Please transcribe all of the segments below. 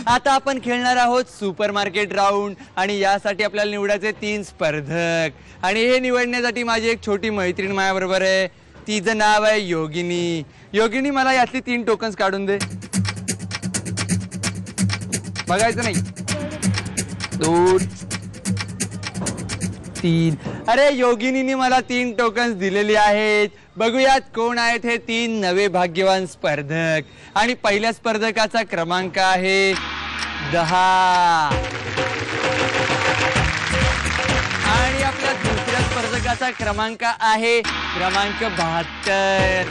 आता आपण खेळणार आहोत सुपर मार्केट राऊंड आणि यासाठी आपल्याला निवडायचे 3 स्पर्धक आणि हे निवडण्यासाठी माझी एक छोटी मैत्रीण माझ्याबरोबर आहे. तिचं नाव आहे योगिनी. योगिनी, मला यातली 3 टोकन्स काढून दे. बघायचं नाही. 2 3. अरे योगिनीने मला 3 टोकन्स दिलेली आहेत. बघूयात कोण आहेत हे 3 नवे भाग्यवान स्पर्धक. आणि पहिल्या स्पर्धकाचा क्रमांक आहे 10 आणि आपल्या दुसऱ्या स्पर्धकाचा क्रमांक आहे क्रमांक 72.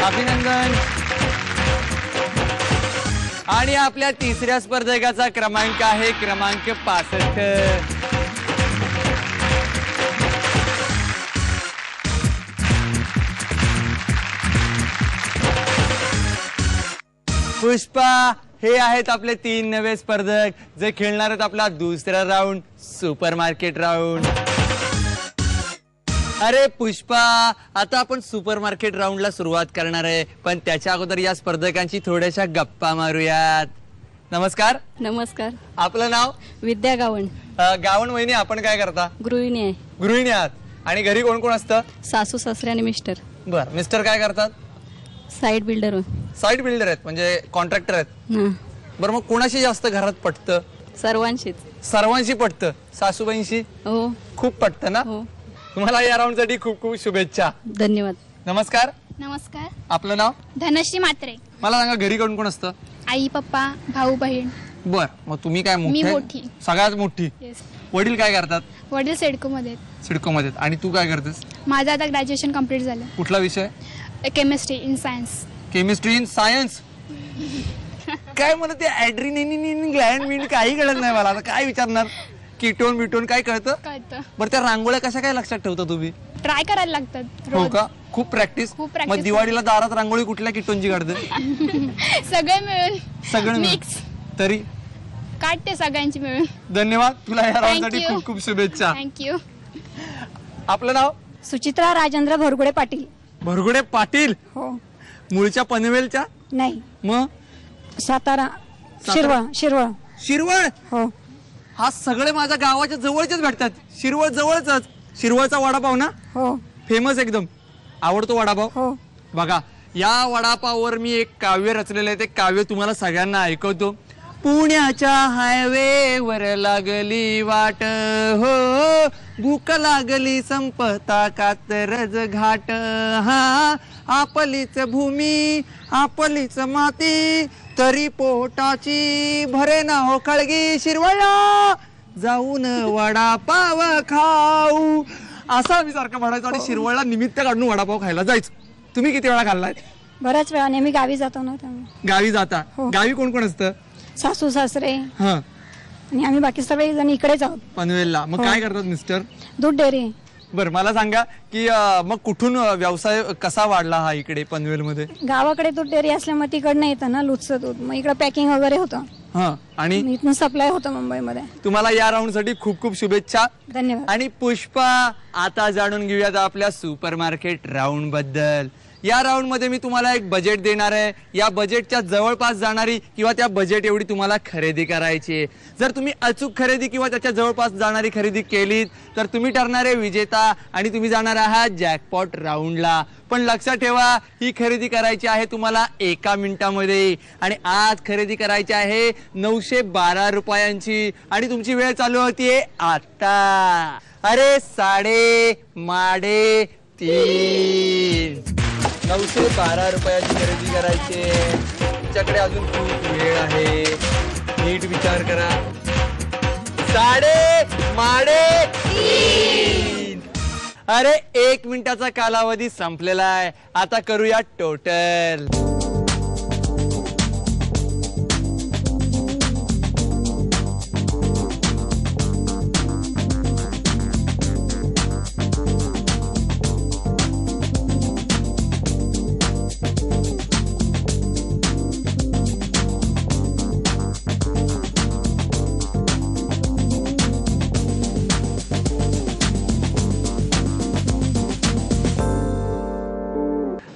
अभिनंदन. आणि आपल्या तिसऱ्या स्पर्धकाचा क्रमांक आहे क्रमांक 65. पुष्पा, हे आहेत आपले 3 नवे स्पर्धक जे खेळणार आहेत आपला दुसरा राऊंड, सुपर मार्केट राऊंड. अरे पुष्पा, आता आपण सुपर मार्केट राऊंडला सुरुवात करणार आहे, पण त्याच्या अगोदर या स्पर्धकांची थोड्याशा गप्पा मारूयात. नमस्कार. नमस्कार. आपलं नाव? विद्या गावण. गावण वहिनी, आपण काय करता? गृहिणी आहे. गृहिणी आहात. आणि घरी कोण कोण असतं? सासू सासरे आणि मिस्टर. बर, मिस्टर काय करतात? Side builder. साईड बिल्डर आहेत, म्हणजे कॉन्ट्रॅक्टर आहेत. बरं, मग कोणाशी जास्त घरात पटतं? सर्वांशीच. सर्वांशी पटतं. सासूबाईंशी? हो. खूप पटतं ना? हो. तुम्हाला या राऊंड साठी खूप खूप शुभेच्छा. धन्यवाद. नमस्कार. नमस्कार. आपलं नाव? धनश्री म्हात्रे. मला सांगा, घरी कोण कोण असतं? आई पप्पा भाऊ बहीण. बर, मग तुम्ही काय मी मोठी. सगळ्यात मोठी. वडील काय करतात? वडील सिडको मध्ये. सिडको मध्ये. आणि तू काय करतेस? माझं आता ग्रॅज्युएशन कम्प्लीट झालं. कुठला विषय? Chemistry in science. Chemistry in science. काय मला ते ऍड्रिनिन ग्लॅन्ड मिंड काही कळत नाही मला. आता काय विचारणार? कीटोन बिटोन काय कळतं? कळतं. बरं, त्या रांगोळ्या कशा काय लक्षात ठेवता तुम्ही? ट्राय करायला लागतात हो रोज. का? खूप प्रॅक्टिस. खूप practice. मग दिवाळीला दारात रांगोळी कुठल्या कीटोनची काढते? सगळे मिळून. सगळं मिळून. मिक्स तरी काढते सगळ्यांची मिळून. धन्यवाद. तुला या राऊंड साठी Thank you. खूप खूप शुभेच्छा. थँक्यू. आपलं नाव? सुचित्रा राजेंद्र भरगुडे पाटील. भरगुडे पाटील. हो. मूळच्या पनवेलच्या? नाही, मग सातारा. शिरवळ. शिरवळ. शिरवळ. हो. हा सगळे माझ्या गावाच्या जवळचेच भेटतात. शिरवळ जवळच. शिरवळचा वडापाव ना? हो. फेमस एकदम. आवडतो वडापाव? हो. बघा, या वडापाववर मी एक काव्य रचलेलं आहे. ते काव्य तुम्हाला सगळ्यांना ऐकवतो. पुण्याच्या हायवेवर लागली वाट हो, भूक लागली संपता कात्रज घाट. हा, आपलीच भूमी आपलीच माती, तरी पोटाची भरे ना हो खळगी. शिरवळला जाऊन वडापाव खाऊ, असं आम्ही सारखं म्हणायचो. आणि शिरवळला निमित्त काढून वडापाव खायला जायचो. तुम्ही किती वेळा खाल्लाय? बऱ्याच वेळा. नेहमी गावी जातो ना त्यामुळे. गावी जाता? हो. गावी कोण कोण असतं? सासू सासरे हा. आणि आम्ही बाकी सगळे जण इकडेच आहोत. पनवेलला. मग हो. काय करतात मिस्टर? दूध डेअरी. बरं, मला सांगा की मग कुठून व्यवसाय कसा वाढला हा इकडे पनवेलमध्ये? गावाकडे दूध डेअरी असल्यामुळे तिकडनं येतं ना लुचचं दूध, मग इकडे पॅकिंग वगैरे होतं. हा. आणि इथनं सप्लाय होतं मुंबईमध्ये. तुम्हाला या राऊंड साठी खूप खूप शुभेच्छा. धन्यवाद. आणि पुष्पा, आता जाणून घेऊयात आपल्या सुपर मार्केट राऊंड बद्दल. या राऊंड मध्ये मी तुम्हाला एक बजेट देणार आहे. या बजेटच्या जवळपास जाणारी किंवा त्या बजेट एवढी तुम्हाला खरेदी करायची आहे. जर तुम्ही अचूक खरेदी किंवा त्याच्या जवळपास जाणारी खरेदी केलीत तर तुम्ही ठरणारे विजेता आणि तुम्ही जाणार आहात जॅकपॉट राऊंडला. पण लक्षात ठेवा, ही खरेदी करायची आहे तुम्हाला 1 मिनिटामध्ये. आणि आज खरेदी करायची आहे 912 रुपयांची. आणि तुमची वेळ चालू होतीये आता. अरे 3.5 912 रुपयाची खरेदी करायची. तुमच्याकडे अजून खूप वेळ आहे. नीट विचार करा. 3.5. अरे 1 मिनिटाचा कालावधी संपलेला आहे. आता करूया टोटल.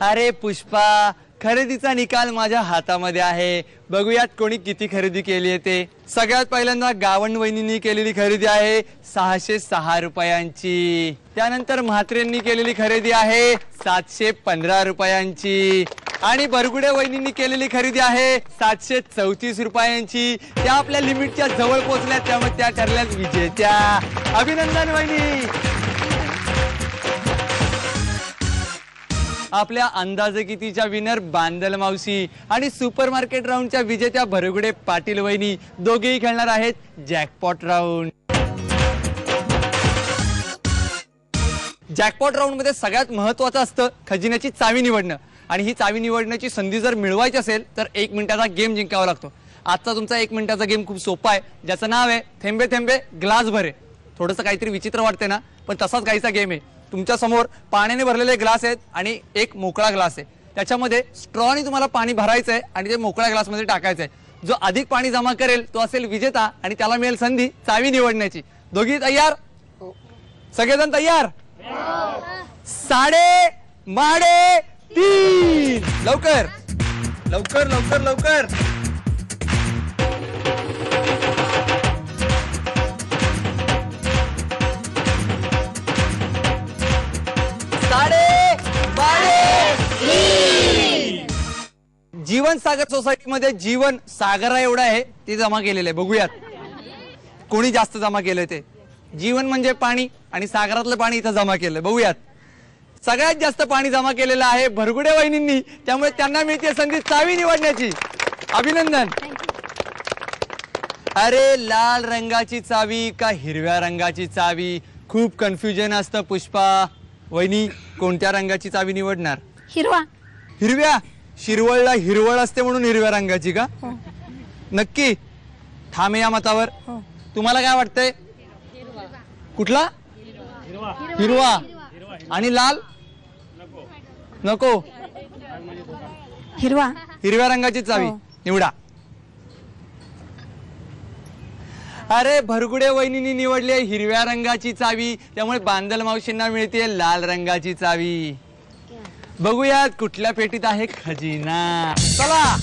अरे पुष्पा, खरेदीचा निकाल माझ्या हातामध्ये आहे. बघूयात कोणी किती खरेदी केली आहे ते. सगळ्यात पहिल्यांदा गावंड वहिनींनी केलेली खरेदी आहे 606 रुपयांची. त्यानंतर म्हात्रेंनी केलेली खरेदी आहे 715 रुपयांची. आणि बरगुडे वहिनींनी केलेली खरेदी आहे 734 रुपयांची. त्या आपल्या लिमिटच्या जवळ पोहोचल्या, त्यामुळे त्या ठरल्यात विजेत्या. अभिनंदन वहिनी. आपल्या अंदाजे कितीच्या विनर बांदल मावशी आणि सुपरमार्केट राऊंडच्या विजेत्या भरगुडे पाटील वहिनी दोघेही खेळणार आहेत जॅकपॉट राऊंड. जॅकपॉट राऊंड मध्ये सगळ्यात महत्वाचं असतं खजिन्याची चावी निवडणं. आणि ही चावी निवडण्याची संधी जर मिळवायची असेल तर 1 मिनिटाचा गेम जिंकावा लागतो. आजचा तुमचा 1 मिनिटाचा गेम खूप सोपा आहे, ज्याचं नाव आहे थेंबे थेंबे ग्लास भरे. थोडंसं काहीतरी विचित्र वाटते ना, पण तसाच काहीसा गेम आहे. तुमच्या समोर पाण्याने भरलेले ग्लास आहेत आणि एक मोकळा ग्लास आहे. त्याच्यामध्ये स्ट्रॉनी तुम्हाला पाणी भरायचं आहे आणि ते मोकळ्या ग्लासमध्ये टाकायचं आहे. जो अधिक पाणी जमा करेल तो असेल विजेता आणि त्याला मिळेल संधी चावी निवडण्याची. दोघी तयार? सगळेजण तयार? 3:30. लवकर लवकर लवकर लवकर. जीवन सागर सोसायटी मध्ये जीवन सागरा एवढा आहे ते जमा केलेलं आहे. बघूयात कोणी जास्त जमा केलंय ते. जीवन म्हणजे पाणी आणि सागरातलं पाणी इथं जमा केलंय. बघूयात. सगळ्यात जास्त पाणी जमा केलेलं आहे भरगुडे वहिनींनी, त्यामुळे त्यांना मिळते संधी चावी निवडण्याची. अभिनंदन. अरे लाल रंगाची चावी का हिरव्या रंगाची चावी? खूप कन्फ्युजन असतं पुष्पा. वहिनी कोणत्या रंगाची चावी निवडणार? हिरवा. हिरव्या? शिरवळला हिरवळ असते म्हणून हिरव्या रंगाची का? नक्की ठाम या मतावर? तुम्हाला काय वाटतंय? कुठला? हिरवा. आणि लाल नको? हिरवा. हिरव्या रंगाची चावी निवडा. अरे भरगुडे वहिनींनी निवडली हिरव्या रंगाची चावी, त्यामुळे बांदल मावशींना मिळते लाल रंगाची चावी. बघूयात कुठल्या पेटीत आहे खजिना. चला.